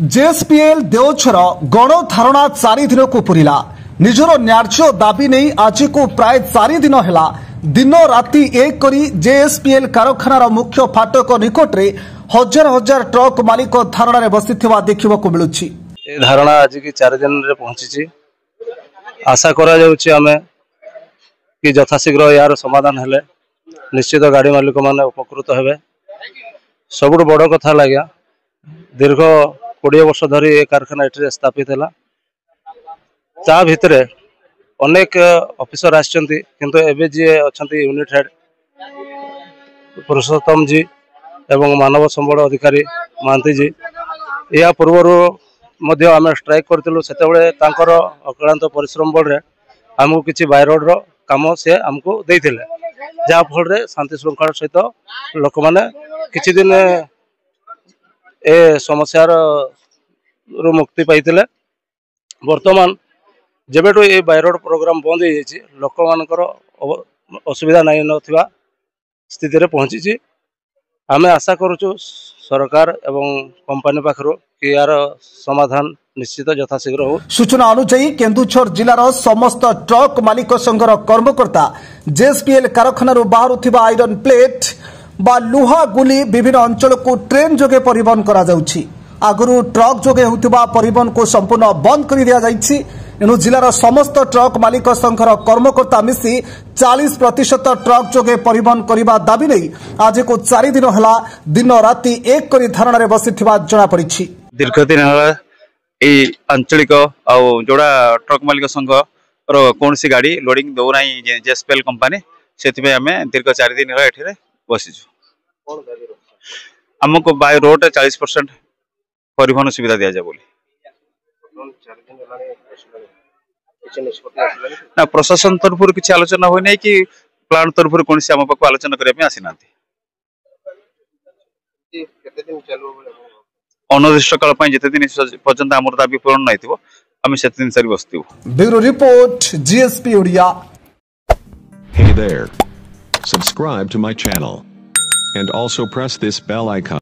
JSPL देवछर गणधारणा 4 दिन को पूरा निजर न्याय्य दाबी नहीं आज को प्राय 4 दिन है दिन राति एक करी जेएसपीएल कारखानार मुख्य फाटक निकट में हजार हजार ट्रक मालिक धारणा बसी देखा मिलूँ। धारणा आज की 4 दिन रे पहुंची आशा करा आमे कि यथाशीघ्र यार समाधान हेले निश्चित गाड़ी मालिक माने उपकृत हेबे। सबुठ बड़ कथा लगे दीर्घ 20 वर्ष धरी ए कारखाना एठे स्थापित है ता भितर अनेक ऑफिसर आछंती किंतु एबे जे अछंती यूनिट हेड पुरुषोत्तम जी एवं मानव संबल अधिकारी महांती जी या पूर्व मध्य आम स्ट्राइक करथिलु सेतेबेले तांकर अक्लांत परिश्रम बल रे हमको किछि बाय रोड रो काम से हमको देइथिले जा फल रे शांति श्रृंखला सहित लोक माने किछि दिन ए समस्यार मुक्ति पाइथिले। वर्तमान जेबेटो ए बाय रोड प्रोग्राम बंद हो जाइए लोक मानकर असुविधा नहीं नथिबा स्थिति रे पहुंची आमे आशा करूछु सरकार एवं कंपनी पाखरो कि यार समाधान निश्चित यथाशीघ्र हो। सूचना अनुसार केन्दुझर जिलार समस्त ट्रक मालिक संघर कर्मकर्ता जेएसपीएल कारखाना बाहरुथिबा आयरन प्लेट बा लुहा गुली विभिन्न अंचल को ट्रेन जोगे परिवहन करा जाउछि। आगुरु ट्रक जोगे होतिबा परिवहन को संपूर्ण बंद कर दिया जाइछि। एनु जिलार समस्त ट्रक मालिक संघर कर्मकर्ता मिसी 40% ट्रक जोगे परिवहन करने दाबी नहीं आज को 4 दिन है दिन राति एक करी धारणा बसीथिबा जणा पड़िछि। दीर्घ दिन आंचलिक जोड़ा ट्रक मालिक संघ कौन सी गाड़ी लोडिंग दौ ना जेएसपीएल कंपनी से दीर्घ 4 दिन है बसीचु। आमको बाय रोड 40% परिवहन सुविधा दि जाए बोली ना प्रशासन तरफ किसी आलोचना हो नहीं कि प्लांट तरफ कौन से आम पाक आलोचना करने आसी ना अनिर्दिष्ट काल जिते दिन पर्यंत आम दाबी पूरण नहीं आम से दिन सारी बसतु। Bureau report GSP Odia. Hey there. Subscribe to my channel and also press this bell icon.